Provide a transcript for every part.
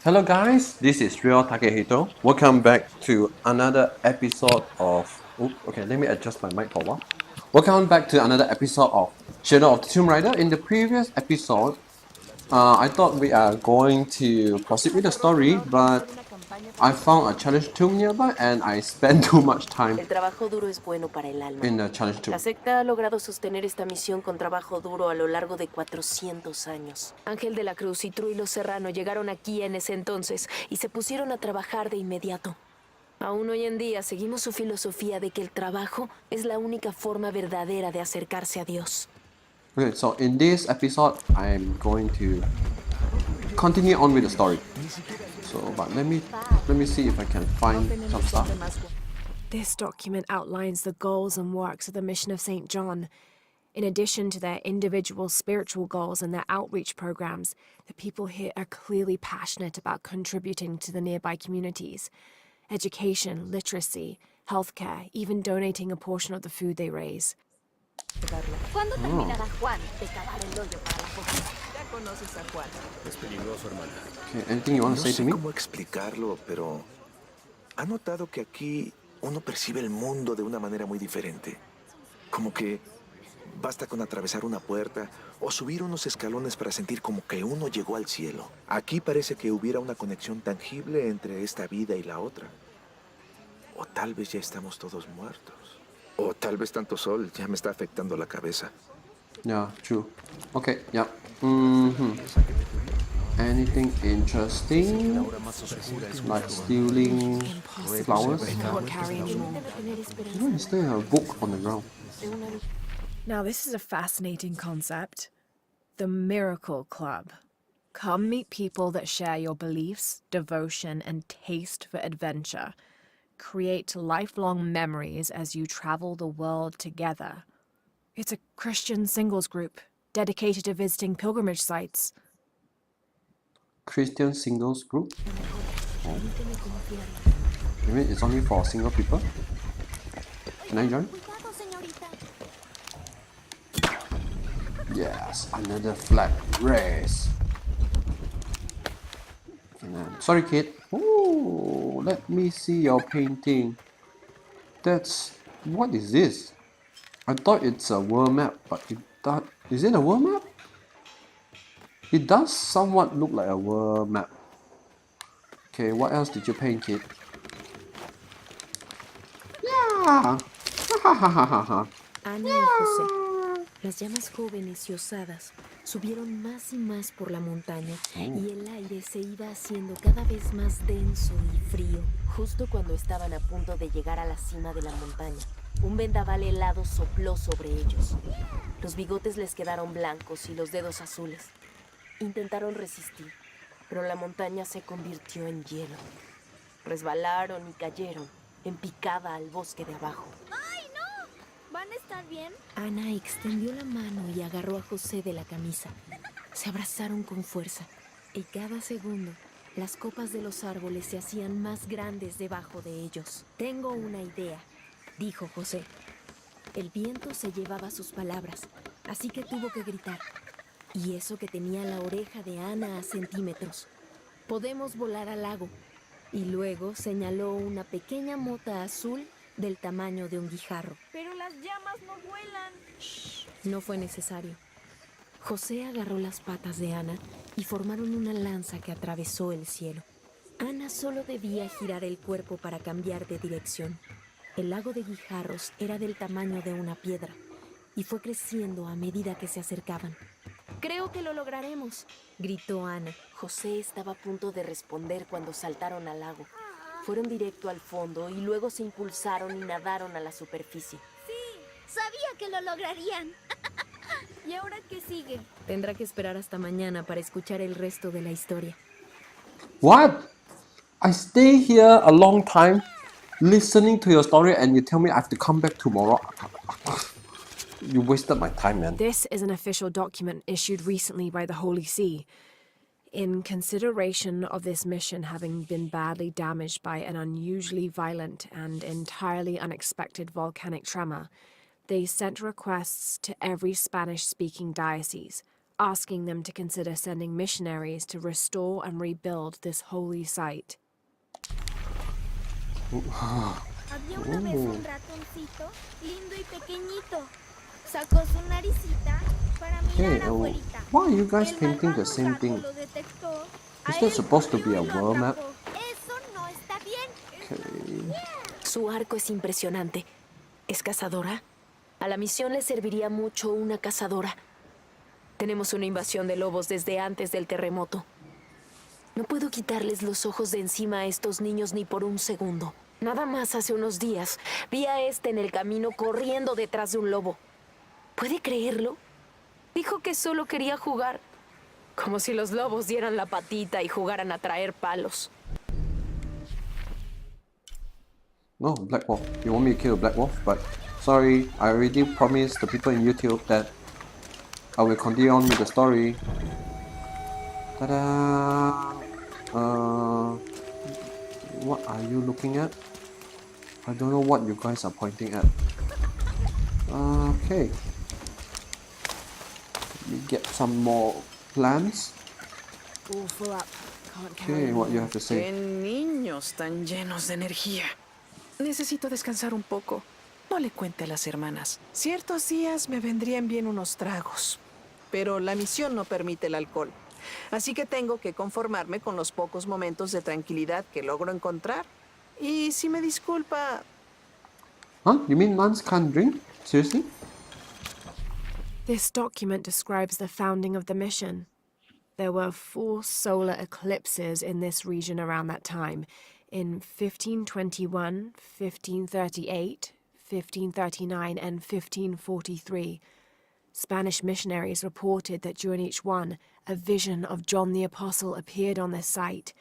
Hello guys, this is Ryo Takehito. Welcome back to another episode of... okay, let me adjust my mic for a while. Welcome back to another episode of Shadow of the Tomb Raider. In the previous episode, I thought we are going to proceed with the story, but I found a challenge tomb nearby and I spent too much time El trabajo duro es bueno para el alma. in the challenge tomb. La secta ha logrado sostener esta misión con trabajo duro a lo largo de 400 años. Ángel de la Cruz y Truilo Serrano llegaron aquí en ese entonces y se pusieron a trabajar de inmediato. Aún hoy en día seguimos su filosofía de que el trabajo es la única forma verdadera de acercarse a Dios. Okay, so in this episode, I'm going to continue on with the story. So, but let me see if I can find some stuff. This document outlines the goals and works of the mission of St. John. In addition to their individual spiritual goals and their outreach programs, the people here are clearly passionate about contributing to the nearby communities. Education, literacy, healthcare, even donating a portion of the food they raise. ¿Cuándo terminará Juan de cavar el hoyo para la fosa? Ya conoces a Juan. Es peligroso, hermana. Okay, anything you want to No say to sé me? cómo explicarlo, pero ¿ha notado que aquí uno percibe el mundo de una manera muy diferente? Como que basta con atravesar una puerta o subir unos escalones para sentir como que uno llegó al cielo. Aquí parece que hubiera una conexión tangible entre esta vida y la otra. O tal vez ya estamos todos muertos. O tal vez tanto sol ya me está afectando la cabeza. Yeah, true. Okay, yeah. Anything interesting? Like stealing flowers? Or carrying more. Why is there a book on the ground? Now, this is a fascinating concept. The Miracle Club. Come meet people that share your beliefs, devotion, and taste for adventure. Create lifelong memories as you travel the world together. It's a Christian singles group dedicated to visiting pilgrimage sites. Christian singles group? Oh. You mean it's only for single people? Can I join? Yes, another flag race. Sorry, kid. Oh, let me see your painting. What is this? I thought it's a world map, but is it a world map? It does somewhat look like a world map. Okay, what else did you paint, kid? Yeah! Ana y José, las llamas jóvenes y osadas, subieron más y más por la montaña y el aire se iba haciendo cada vez más denso y frío. Justo cuando estaban a punto de llegar a la cima de la montaña, un vendaval helado sopló sobre ellos. Los bigotes les quedaron blancos y los dedos azules. Intentaron resistir, pero la montaña se convirtió en hielo. Resbalaron y cayeron, en picada al bosque de abajo. ¡Ay, no! ¿Van a estar bien? Ana extendió la mano y agarró a José de la camisa. Se abrazaron con fuerza, y cada segundo las copas de los árboles se hacían más grandes debajo de ellos. Tengo una idea, dijo José. El viento se llevaba sus palabras, así que tuvo que gritar. Y eso que tenía la oreja de Ana a centímetros. Podemos volar al lago. Y luego señaló una pequeña mota azul del tamaño de un guijarro. Pero las llamas no vuelan. No fue necesario. José agarró las patas de Ana y formaron una lanza que atravesó el cielo. Ana solo debía girar el cuerpo para cambiar de dirección. El lago de guijarros era del tamaño de una piedra y fue creciendo a medida que se acercaban. «Creo que lo lograremos», gritó Ana. José estaba a punto de responder cuando saltaron al lago. Fueron directo al fondo y luego se impulsaron y nadaron a la superficie. Sí, sabía que lo lograrían. ¿Y ahora qué sigue? Tendrá que esperar hasta mañana para escuchar el resto de la historia. What? I stay here a long time listening to your story and you tell me I have to come back tomorrow? You wasted my time, man. This is an official document issued recently by the Holy See. In consideration of this mission having been badly damaged by an unusually violent and entirely unexpected volcanic tremor, they sent requests to every Spanish-speaking diocese, asking them to consider sending missionaries to restore and rebuild this holy site. Había una vez un ratoncito, lindo y pequeñito. Sacó su naricita para Okay, mirar afuerita. why are you guys El painting the malvado same rato thing? lo detectó. Is A that él supposed to be corrió a y lo world map? atrapó. Eso no está bien. Okay. Su arco es impresionante. ¿Es cazadora? A la misión le serviría mucho una cazadora. Tenemos una invasión de lobos desde antes del terremoto. No puedo quitarles los ojos de encima a estos niños ni por un segundo. Nada más hace unos días vi a este en el camino corriendo detrás de un lobo. ¿Puede creerlo? Dijo que solo quería jugar. Como si los lobos dieran la patita y jugaran a traer palos. No, Black Wolf. You want me to kill Black Wolf? But sorry, I already promised the people in YouTube that I will continue on with the story. Ta-da! What are you looking at? I don't know what you guys are pointing at. Okay. Let me get some more plants. All full up. Can't carry Okay, what you anymore. have to say? ¡Qué niños tan llenos de energía! Necesito descansar un poco. No le cuente a las hermanas. Ciertos días me vendrían bien unos tragos, pero la misión no permite el alcohol. Así que tengo que conformarme con los pocos momentos de tranquilidad que logro encontrar. Y si me disculpa, Huh? You mean nuns can't drink? Seriously? This document describes the founding of the mission. There were 4 solar eclipses in this region around that time, in 1521, 1538, 1539, and 1543. Spanish missionaries reported that during each one, a vision of John the Apostle appeared on this site.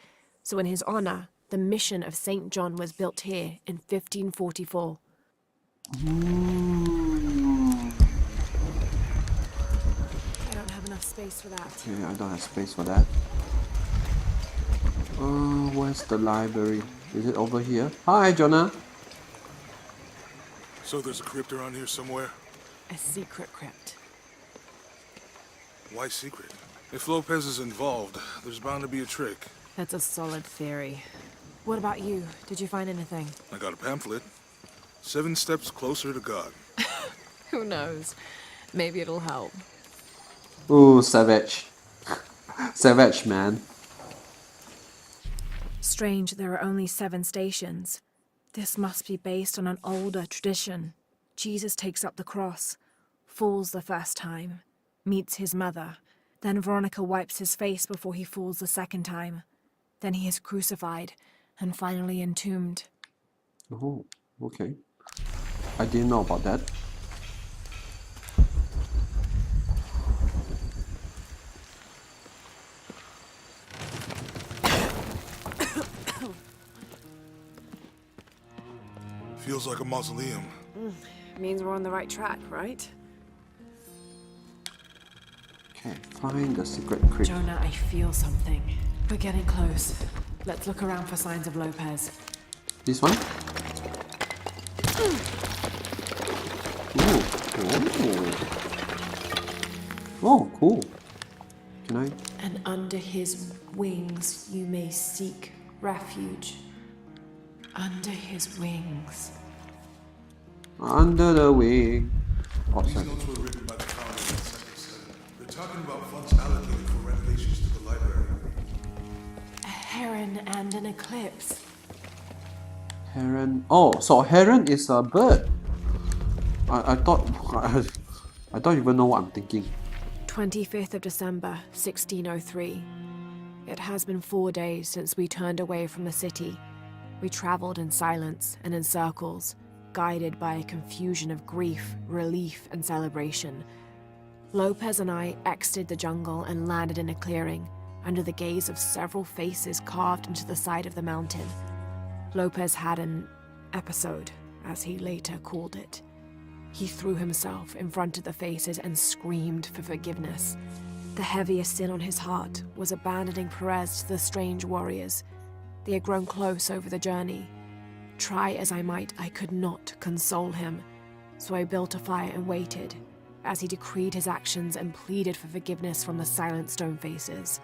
So in his honor, the mission of St. John was built here in 1544. I don't have enough space for that. Okay, I don't have space for that. Where's the library? Is it over here? Hi, Jonah. So there's a crypt around here somewhere? a secret crypt. Why secret? If Lopez is involved, there's bound to be a trick. That's a solid theory. What about you? Did you find anything? I got a pamphlet. 7 Steps Closer to God. Who knows? Maybe it'll help. Ooh, savage. Savage, man. Strange there are only 7 stations. This must be based on an older tradition. Jesus takes up the cross, falls the first time, meets his mother. Then Veronica wipes his face before he falls the second time. Then he is crucified and finally entombed. Oh, okay. I didn't know about that. Feels like a mausoleum. Means we're on the right track, right? Okay, find the secret crypt. Jonah, I feel something. We're getting close. Let's look around for signs of Lopez. This one? Ooh. Oh, cool. Can I? And under his wings you may seek refuge. Under his wings. Under the wing. Oh, These sorry. notes were written by the founders of the Second Center. They're talking about funds allocated for renovations to the library. A heron and an eclipse. Heron. Oh, so heron is a bird. I thought I don't even know what I'm thinking. 25th of December, 1603. It has been 4 days since we turned away from the city. We traveled in silence and in circles, guided by a confusion of grief, relief, and celebration. Lopez and I exited the jungle and landed in a clearing, under the gaze of several faces carved into the side of the mountain. Lopez had an episode, as he later called it. He threw himself in front of the faces and screamed for forgiveness. The heaviest sin on his heart was abandoning Perez to the strange warriors. They had grown close over the journey. Try as I might, I could not console him. So I built a fire and waited. as he decreed his actions and pleaded for forgiveness from the silent stone faces.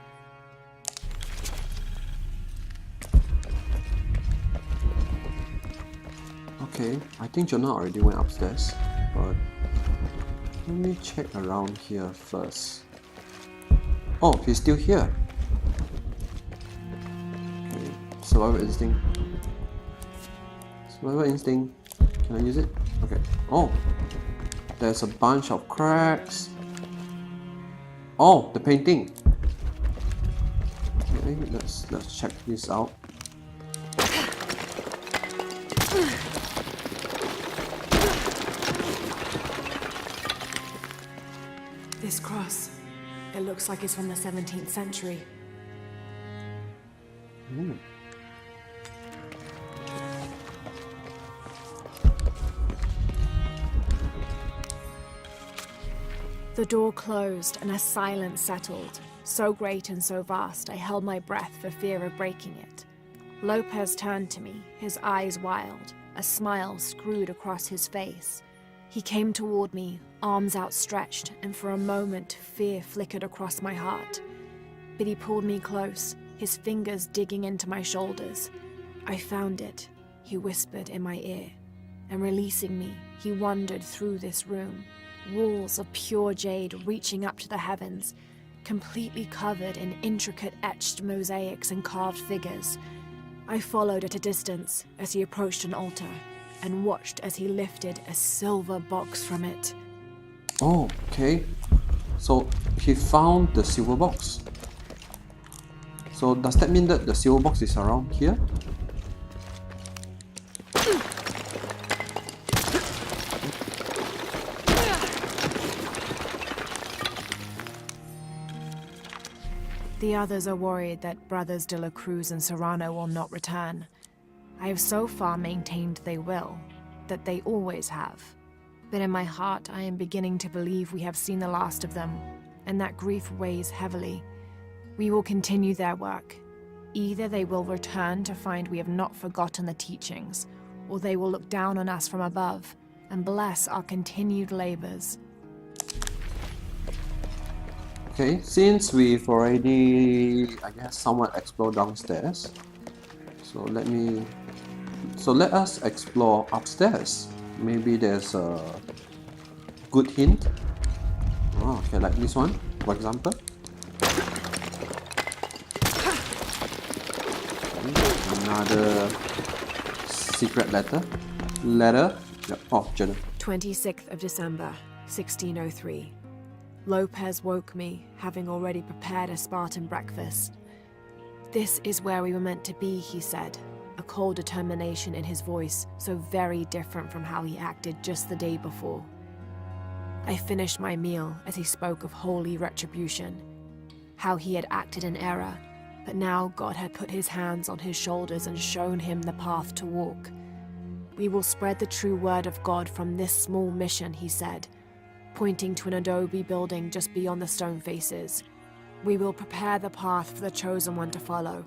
Okay, I think Jonah already went upstairs, but let me check around here first. Oh, he's still here. Okay, survival instinct. Survival instinct. Can I use it? Okay. Oh, there's a bunch of cracks. Oh, the painting. Okay, let's check this out. This cross, it looks like it's from the 17th century. The door closed and a silence settled, so great and so vast I held my breath for fear of breaking it. Lopez turned to me, his eyes wild, a smile screwed across his face. He came toward me, arms outstretched, and for a moment fear flickered across my heart. But he pulled me close, his fingers digging into my shoulders. I found it, he whispered in my ear, and releasing me, he wandered through this room. Walls of pure jade reaching up to the heavens, completely covered in intricate etched mosaics and carved figures. I followed at a distance as he approached an altar, and watched as he lifted a silver box from it. Oh, okay. So he found the silver box. So does that mean that the silver box is around here? The others are worried that Brothers de la Cruz and Serrano will not return. I have so far maintained they will, that they always have. But in my heart, I am beginning to believe we have seen the last of them, and that grief weighs heavily. We will continue their work. Either they will return to find we have not forgotten the teachings, or they will look down on us from above and bless our continued labors. Okay, since we've already, I guess, somewhat explored downstairs, so let us explore upstairs. Maybe there's a good hint. Oh, okay, like this one, for example. Another secret letter. Yep. Oh, journal. 26th of December, 1603. Lopez woke me, having already prepared a Spartan breakfast. This is where we were meant to be, he said, a cold determination in his voice, so very different from how he acted just the day before. I finished my meal as he spoke of holy retribution, how he had acted in error, but now God had put his hands on his shoulders and shown him the path to walk. We will spread the true word of God from this small mission, he said, pointing to an adobe building just beyond the stone faces. We will prepare the path for the chosen one to follow,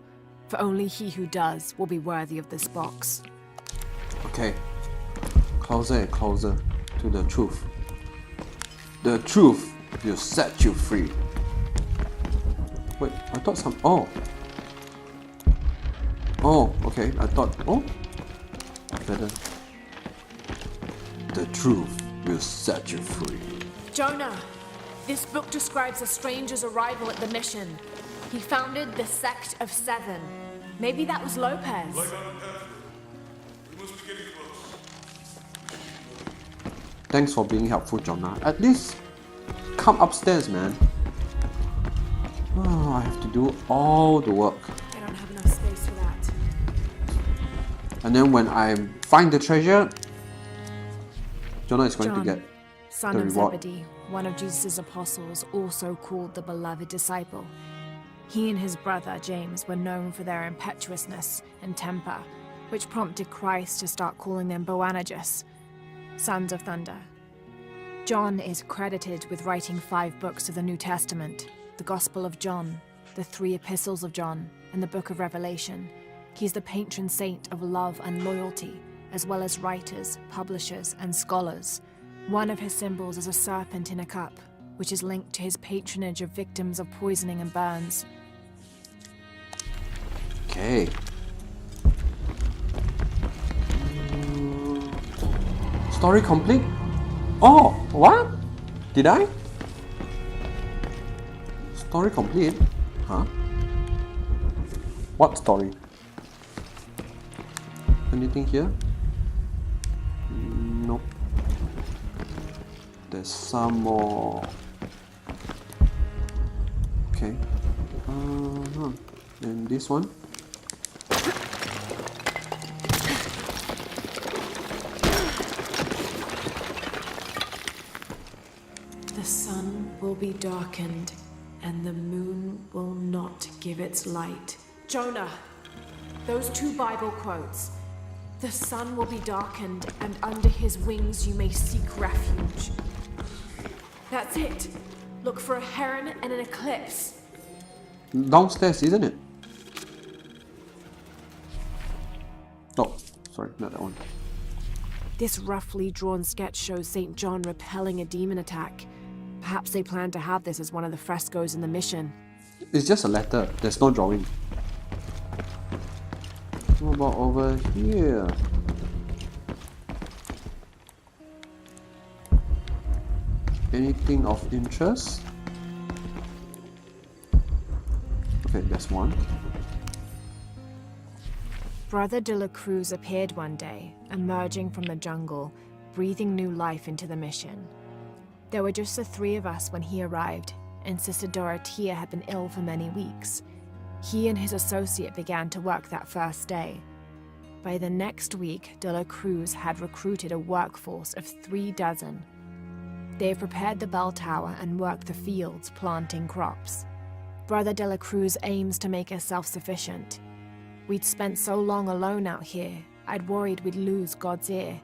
for only he who does will be worthy of this box. Okay, closer and closer to the truth. The truth will set you free. Wait, I thought some. Oh, okay. I thought. Oh, better. The truth will set you free. Jonah, this book describes a stranger's arrival at the mission. He founded the Sect of Seven. Maybe that was Lopez. Light on the pathway. We must be getting close. Thanks for being helpful, Jonah. At least come upstairs, man. Oh, I have to do all the work. I don't have enough space for that. And then when I find the treasure, Jonah is going to get son the of reward. Zebedee, one of Jesus' apostles, also called the beloved disciple. He and his brother James were known for their impetuousness and temper, which prompted Christ to start calling them Boanerges, sons of thunder. John is credited with writing 5 books of the New Testament, the Gospel of John, the 3 epistles of John, and the Book of Revelation. He's the patron saint of love and loyalty, as well as writers, publishers, and scholars. One of his symbols is a serpent in a cup, which is linked to his patronage of victims of poisoning and burns. Okay. Story complete? Oh, what? Did I? Story complete? Huh? What story? Anything here? Nope. There's some more. Okay. And this one? The sun will be darkened, and the moon will not give its light. Jonah, those two Bible quotes. The sun will be darkened, and under his wings you may seek refuge. That's it. Look for a heron and an eclipse. Downstairs, isn't it? Oh, sorry, not that one. This roughly drawn sketch shows St. John repelling a demon attack. Perhaps they plan to have this as one of the frescoes in the mission. It's just a letter. There's no drawing. What about over here? Anything of interest? Okay, there's one. Brother de la Cruz appeared one day, emerging from the jungle, breathing new life into the mission. There were just the three of us when he arrived, and Sister Dorothea had been ill for many weeks. He and his associate began to work that first day. By the next week, de la Cruz had recruited a workforce of 36. They prepared the bell tower and worked the fields, planting crops. Brother de la Cruz aims to make us self-sufficient. We'd spent so long alone out here, I'd worried we'd lose God's ear.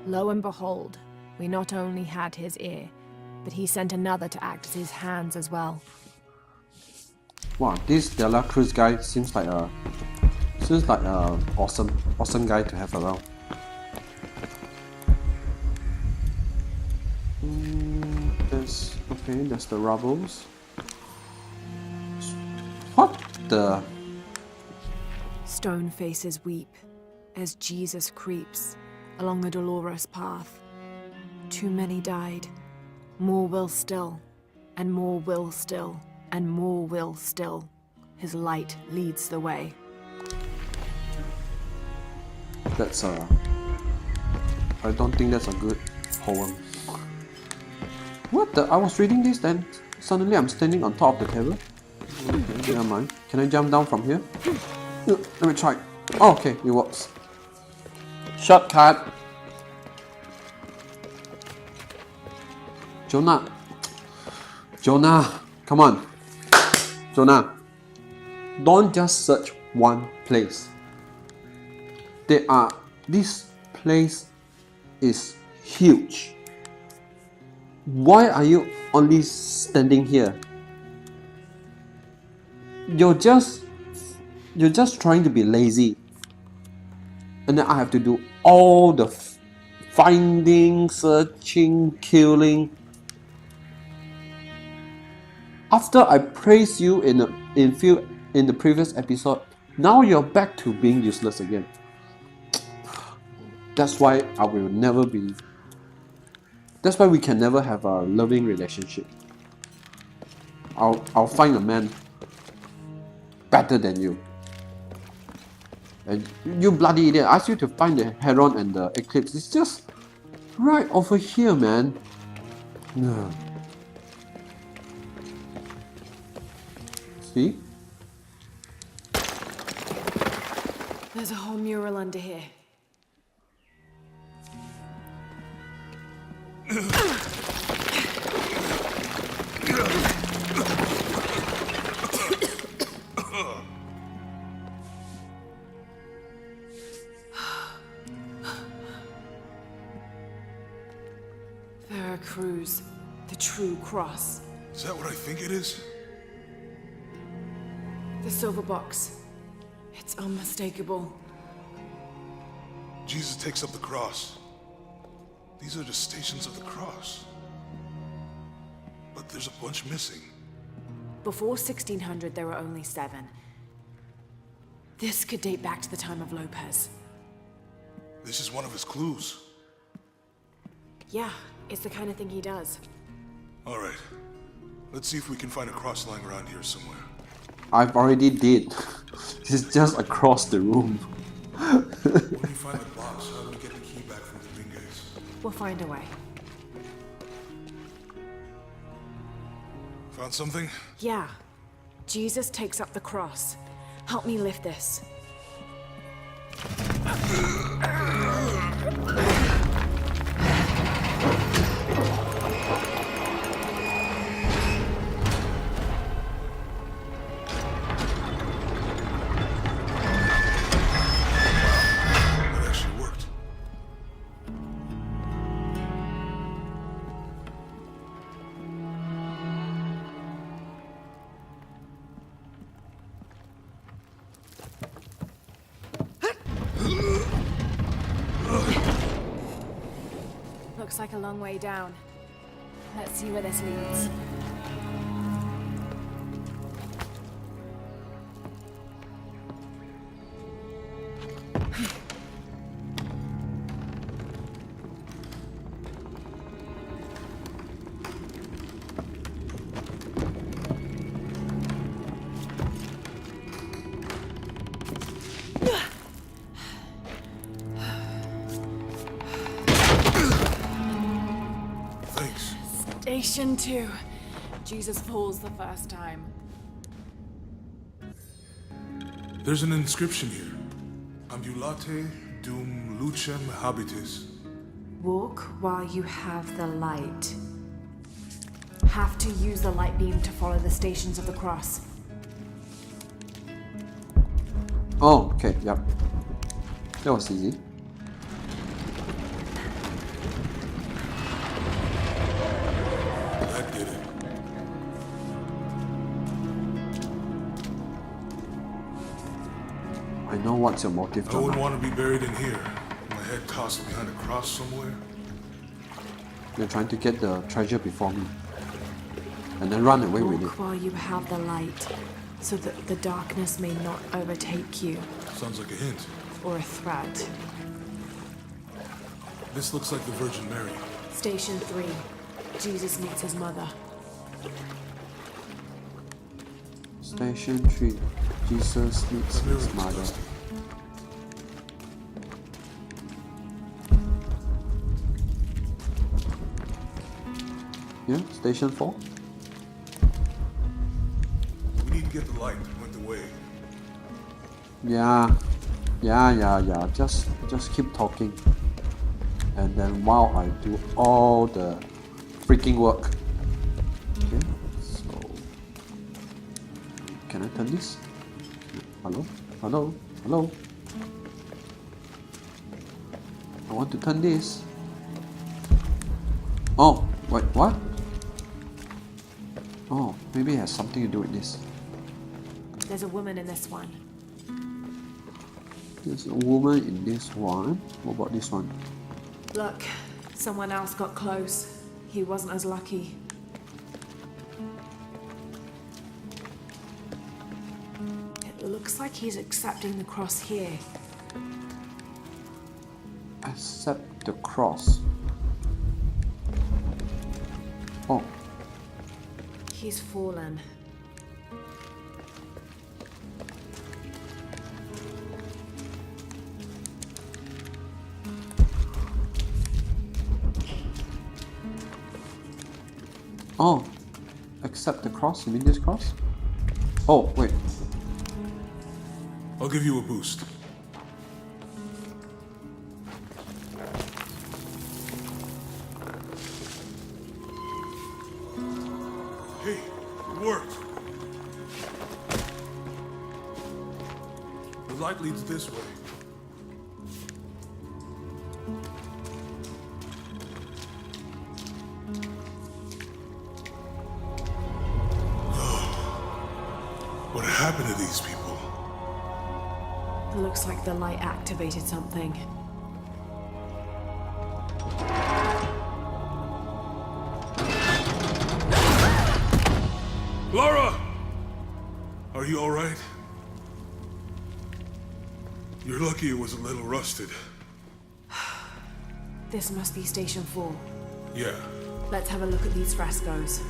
Lo and behold, we not only had his ear, but he sent another to act as his hands as well. Wow, this De La Cruz guy seems like a awesome guy to have around. There's the rubbles. What the? Stone faces weep as Jesus creeps along the dolorous path. Too many died. More will still, and more will still, and more will still. His light leads the way. That's I don't think that's a good poem. What the? I was reading this, then suddenly I'm standing on top of the table. Okay, never mind. Can I jump down from here? Let me try. Oh, okay, it works. Shortcut. Jonah, come on. Jonah, don't just search one place. This place is huge. Why are you only standing here? You're just trying to be lazy. And then I have to do all the finding, searching, killing. After I praised you in the previous episode, now you're back to being useless again. That's why That's why we can never have a loving relationship. I'll find a man better than you. And you bloody idiot! I asked you to find the Heron and the Eclipse. It's just right over here, man. No. See? There's a whole mural under here. Veracruz, the true cross. Is that what I think it is? The silver box. It's unmistakable. Jesus takes up the cross. These are the Stations of the Cross. But there's a bunch missing. Before 1600, there were only 7. This could date back to the time of Lopez. This is one of his clues. Yeah, it's the kind of thing he does. All right. Let's see if we can find a cross lying around here somewhere. I've already did. It's just across the room. When we find the box, how do we get the key back from the Bingays? We'll find a way. Found something? Yeah. Jesus takes up the cross. Help me lift this. That actually worked. Looks like a long way down. Let's see where this leads. Thanks. Station 2. Jesus falls the first time. There's an inscription here. Ambulate dum lucem habitis. Walk while you have the light. Have to use the light beam to follow the stations of the cross. Oh, okay, yep. That was easy. That did it. I know what's your motive, I wouldn't John. want to be buried in here. My head tossed behind a cross somewhere. You're trying to get the treasure before me. And then run away with it. Walk while you have the light, so that the darkness may not overtake you, Sounds like a hint. or a threat. This looks like the Virgin Mary. Station 3. Jesus meets his mother. Station 3. Jesus meets The mirror his is mother. dusty. Yeah, station 4. We need to get the light to point the way. Yeah. Just keep talking. And then while I do all the freaking work. Okay, so can I turn this? Hello? Hello? Hello? I want to turn this. Oh, wait, what? Oh, maybe it has something to do with this. There's a woman in this one. There's a woman in this one. What about this one? Look, someone else got close. He wasn't as lucky. It looks like he's accepting the cross here. Accept the cross. Oh, He's fallen. oh, accept the cross. You mean this cross? Oh, wait. I'll give you a boost. Hey, it worked. The light leads this way. What happened to these people? It looks like the light activated something. Are you alright? You're lucky it was a little rusted. This must be Station 4. Yeah. Let's have a look at these frescoes.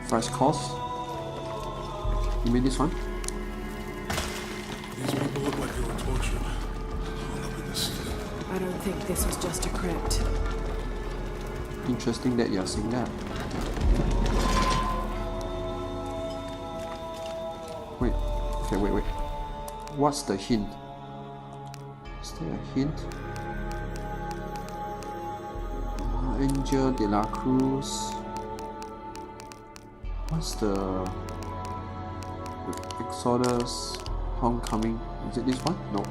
Fresh course. You mean this one? These people look like they were tortured. Hung up in this stuff. I don't think this was just a crypt. Interesting that you're saying that. Wait. Okay, wait. What's the hint? Is there a hint? Angel de la Cruz. What's the Exodus Homecoming? Is it this one? No.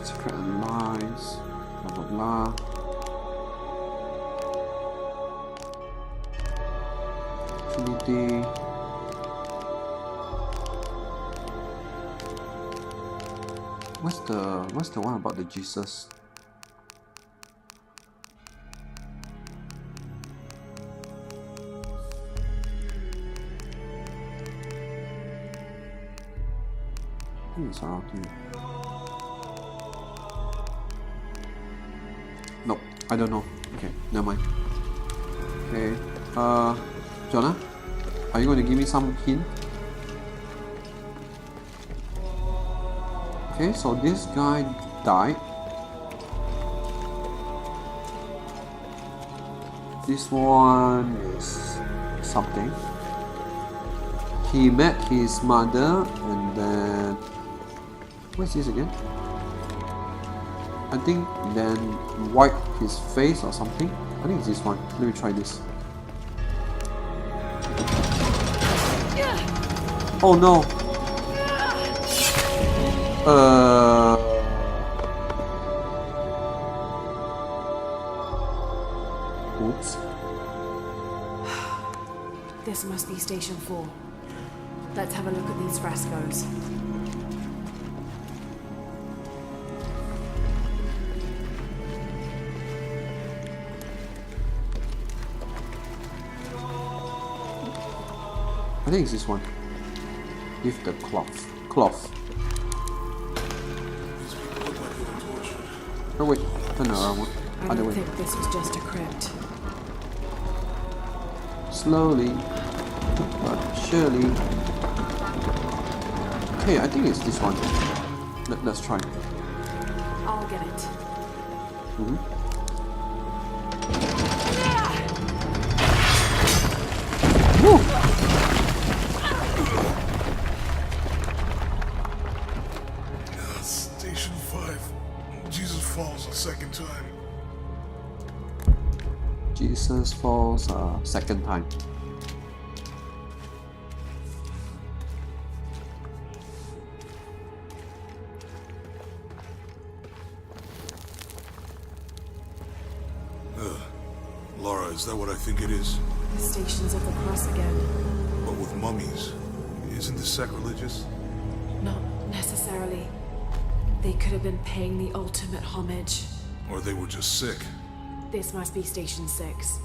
Secret Alliance. Blah blah blah. Trinity. What's the one about the Jesus? I think it's around here. Nope, I don't know. Okay, never mind. Okay, Jonah, are you going to give me some hint? Okay, so this guy died. This one is something. He met his mother and then... What's this again? I think then wiped his face or something. I think it's this one. Let me try this. Oh no! Oops. This must be Station 4. Let's have a look at these frescoes. I think it's this one. With the cloth. Oh wait, turn around. I Other don't way. think this was just a crypt. Slowly, but surely. Okay, I think it's this one. Let's try. I'll get it. Station 5. Jesus falls a second time. Jesus falls a second time. Lara, is that what I think it is? The Stations of the Cross again. But with mummies. Isn't this sacrilegious? Not necessarily. They could have been paying the ultimate homage. Or they were just sick? This must be Station 6.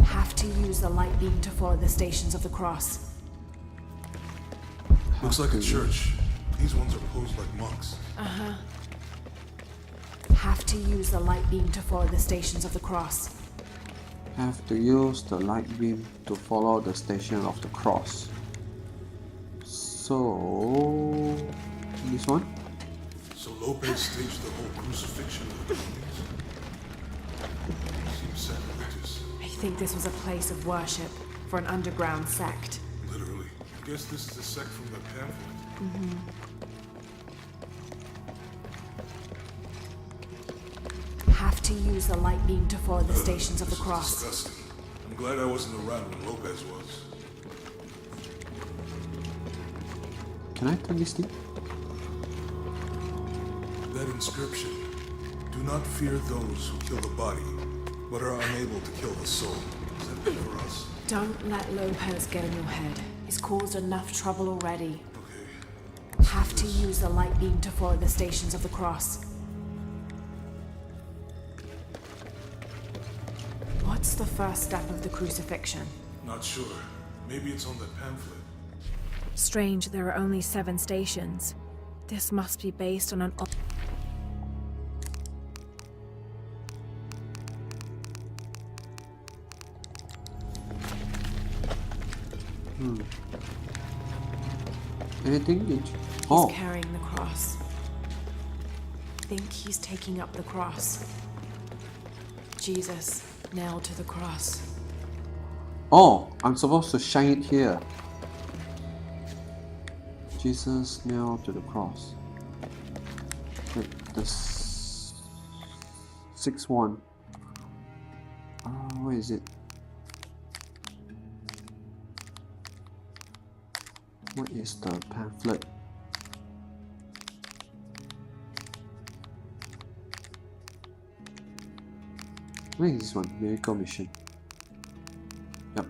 Have to use the light beam to follow the Stations of the Cross. Looks like a church. These ones are posed like monks. Have to use the light beam to follow the Stations of the Cross. Have to use the light beam to follow the station of the cross. So this one? So Lopez staged the whole crucifixion of the mummies? Seems sacrilegious. I think this was a place of worship for an underground sect. Literally. I guess this is a sect from the pamphlet. Have to use the light beam to follow the Stations of the This is Cross. disgusting. I'm glad I wasn't around when Lopez was. Can I turn this thing? That inscription. Do not fear those who kill the body, but are unable to kill the soul. Is that good for us? Don't let Lopez get in your head. He's caused enough trouble already. Okay. Have to use the light beam to follow the Stations of the Cross. What's the first step of the crucifixion? Not sure. Maybe it's on that pamphlet. Strange, there are only 7 stations. This must be based on an. Anything? He's Oh, carrying the cross. Think he's taking up the cross. Jesus, nailed to the cross. oh, I'm supposed to shine it here. Jesus nailed to the cross. Wait, the 6-1. Where is it? What is the pamphlet? Where is this one? Miracle Mission. Yep.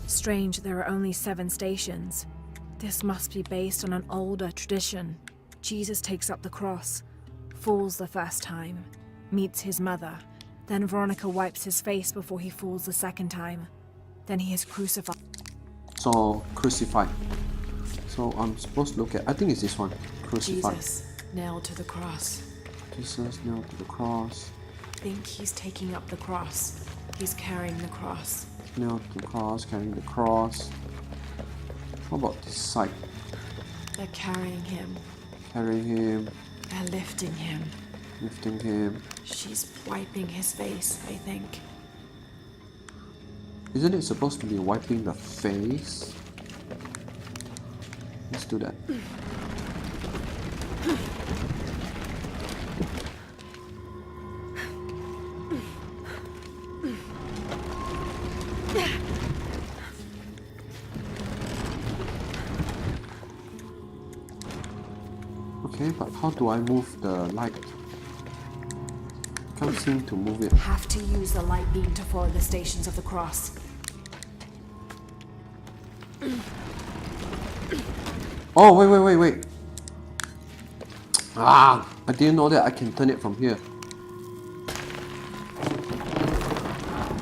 Strange, there are only 7 stations. This must be based on an older tradition. Jesus takes up the cross, falls the first time, meets his mother. Then Veronica wipes his face before he falls the second time. Then he is crucified. So, crucified. So, I'm supposed to look at. I think it's this one. Crucified. Jesus, nailed to the cross. Jesus nailed to the cross. Think he's taking up the cross. He's carrying the cross. Nailed to the cross, carrying the cross. How about this side? They're carrying him. Carrying him, They're lifting him. lifting him. She's wiping his face, I think. Isn't it supposed to be wiping the face? Let's do that. Okay, but how do I move the light? Can't seem to move it. Have to use the light beam to follow the stations of the cross. Oh, wait. Ah, I didn't know that I can turn it from here.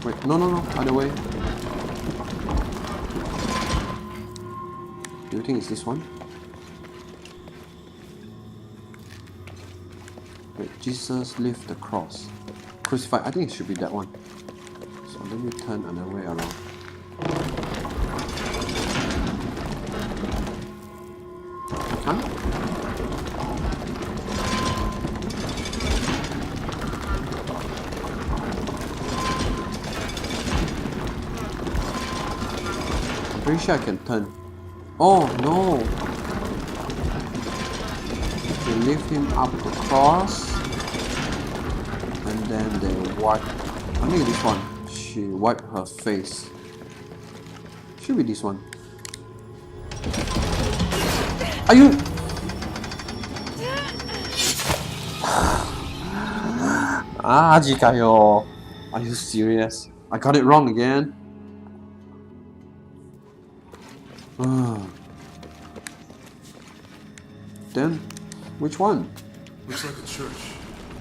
Wait, no, other way. Do you think it's this one? Wait, Jesus lift the cross. Crucified, I think it should be that one. So let me turn another way around. Huh? I'm pretty sure I can turn. Oh no! They lift him up the cross, and then they wipe. I think this one. She wiped her face. Should be this one. Are you? Jikayo. Are you serious? I got it wrong again. Then, which one? Looks like a church.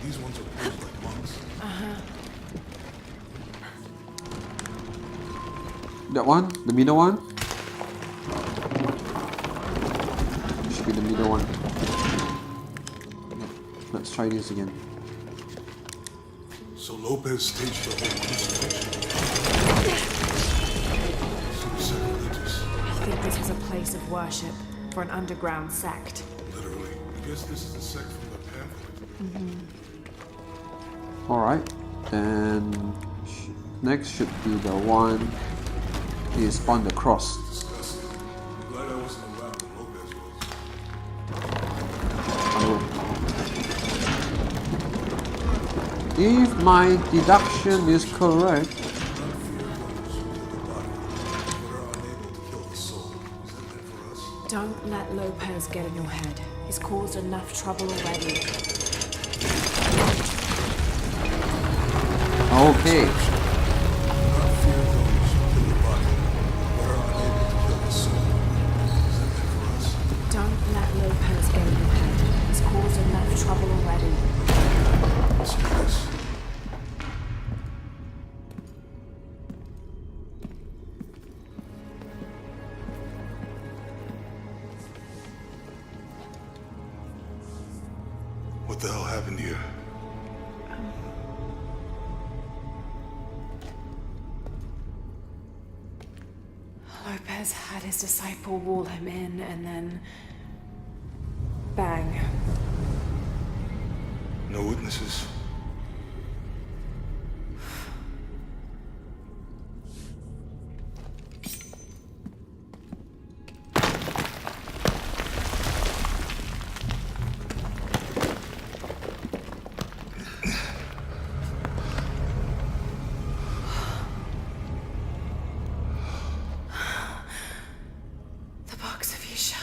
These ones are posed like monks. That one? The middle one? Should be the middle one. Let's try this again. So Lopez staged the whole crucifixion. Seems sacrilegious. I think this is a place of worship for an underground sect. Literally. I guess this is a sect from the pamphlet. Alright, then next should be the one is on the cross. Disgusting. I'm glad I wasn't around when Lopez was. If my deduction is correct, Don't let Lopez get in your head. He's caused enough trouble already. okay. Don't let Lopez get in your head. He's caused enough trouble already. What the hell happened here? Lopez had his disciple wall him in, and then... bang. No witnesses? The box of Isha.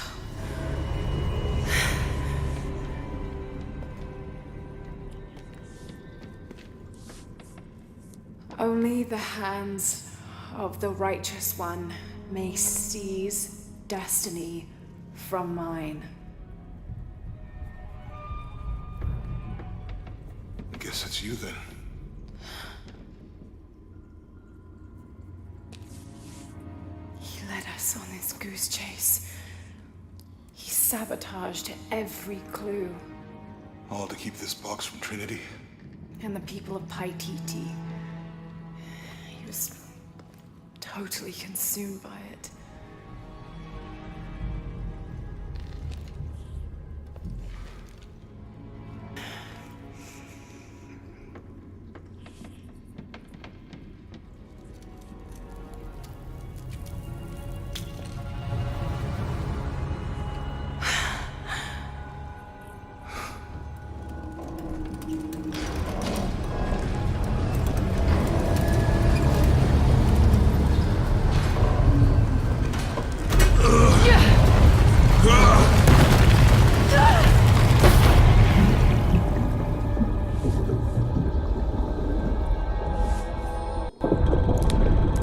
Only the hands of the righteous one may seize destiny from mine. I guess it's you then. He led us on this goose chase. He sabotaged every clue. All to keep this box from Trinity? And the people of Paititi. He was totally consumed by it.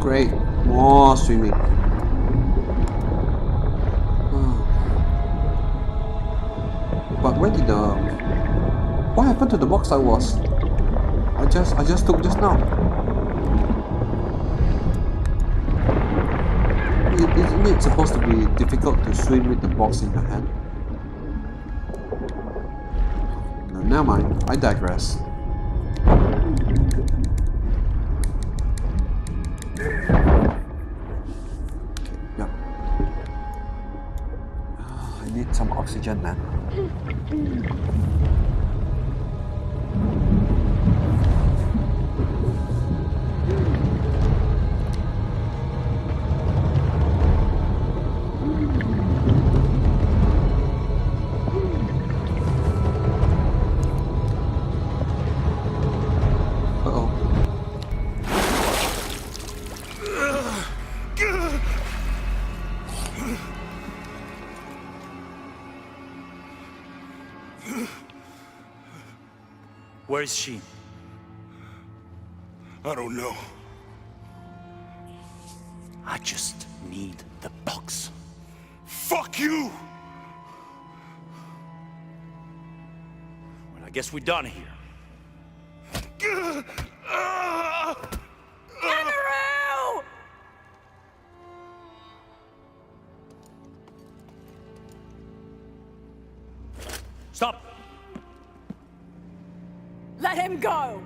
Great, more swimming. But where did the... What happened to the box I just took just now? Isn't it supposed to be difficult to swim with the box in your hand? No, never mind, I digress. Yep. I need some oxygen, man. Where is she? I don't know. I just need the box. Fuck you! Well, I guess we're done here. Amaru! Stop! Let him go!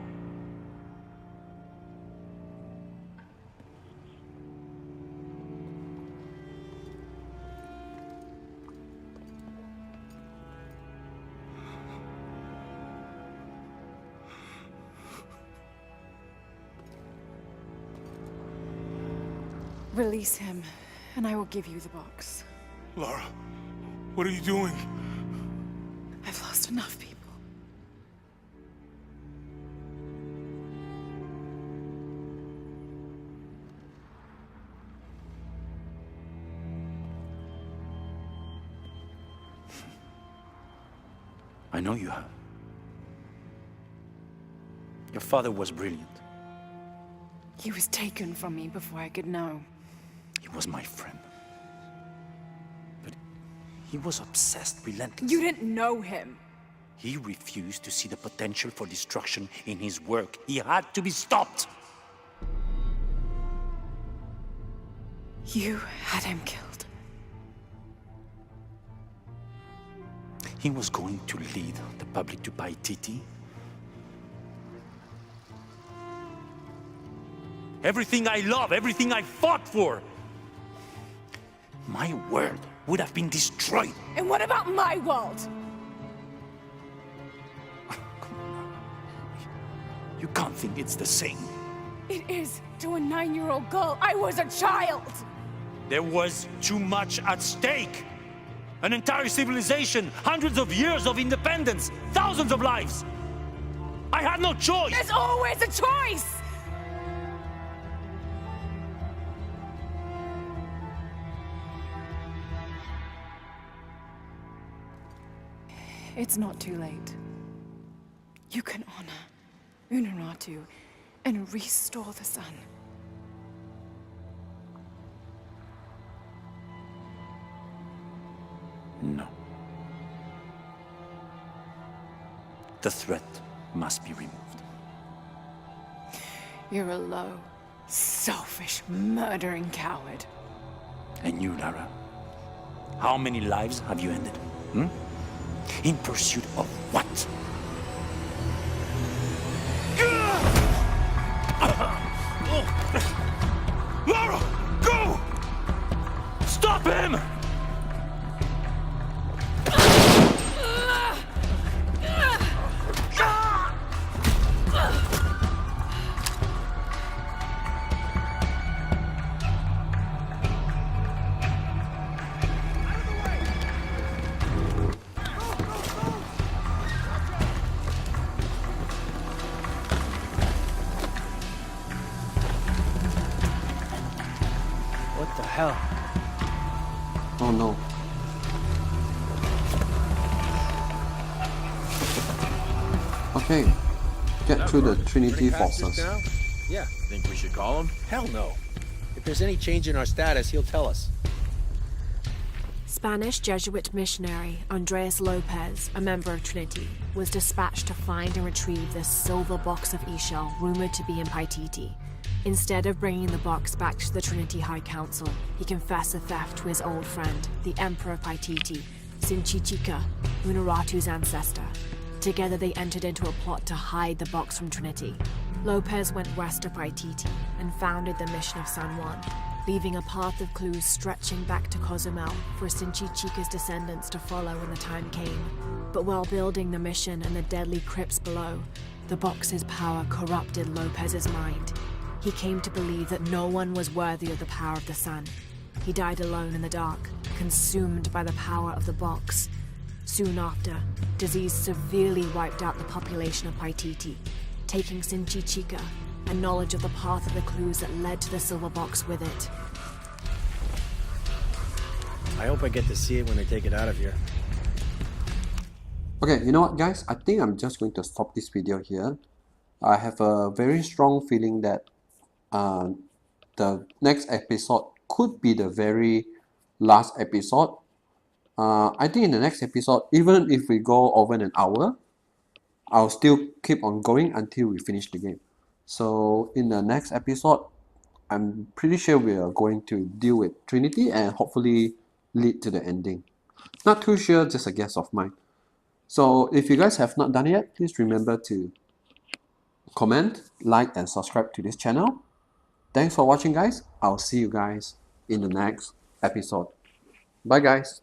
Release him, and I will give you the box. Lara, what are you doing? I've lost enough people. I know you have. Your father was brilliant. He was taken from me before I could know. He was my friend. But he was obsessed relentlessly. You didn't know him. He refused to see the potential for destruction in his work. He had to be stopped. You had him killed. He was going to lead the Republic to Paititi? Everything I love, everything I fought for! My world would have been destroyed. And what about my world? You can't think it's the same. It is to a 9-year-old girl. I was a child. There was too much at stake. An entire civilization, hundreds of years of independence, thousands of lives. I had no choice. There's always a choice. It's not too late. You can honor Unuratu and restore the sun. No. The threat must be removed. You're a low, selfish, murdering coward. And you, Lara? How many lives have you ended? Hmm? In pursuit of what? Lara! Go! Stop him! What the hell? Oh no. Okay, get to the Trinity forces. Yeah. Think we should call him? Hell no. If there's any change in our status, he'll tell us. Spanish Jesuit missionary Andres Lopez, a member of Trinity, was dispatched to find and retrieve this silver box of e-shell rumored to be in Paititi. Instead of bringing the box back to the Trinity High Council, he confessed the theft to his old friend, the Emperor of Paititi, Sinchichika, Unuratu's ancestor. Together they entered into a plot to hide the box from Trinity. Lopez went west of Paititi and founded the mission of San Juan, leaving a path of clues stretching back to Cozumel for Sinchichika's descendants to follow when the time came. But while building the mission and the deadly crypts below, the box's power corrupted Lopez's mind. He came to believe that no one was worthy of the power of the sun. He died alone in the dark, consumed by the power of the box. Soon after, disease severely wiped out the population of Paititi, taking Sinchichika and knowledge of the path of the clues that led to the silver box with it. I hope I get to see it when they take it out of here. Okay, you know what guys? I think I'm just going to stop this video here. I have a very strong feeling that the next episode could be the very last episode. I think in the next episode, even if we go over an hour, I'll still keep on going until we finish the game. So in the next episode, I'm pretty sure we are going to deal with Trinity and hopefully lead to the ending. Not too sure, just a guess of mine. So if you guys have not done it yet, please remember to comment, like and subscribe to this channel. Thanks for watching guys. I'll see you guys in the next episode. Bye guys.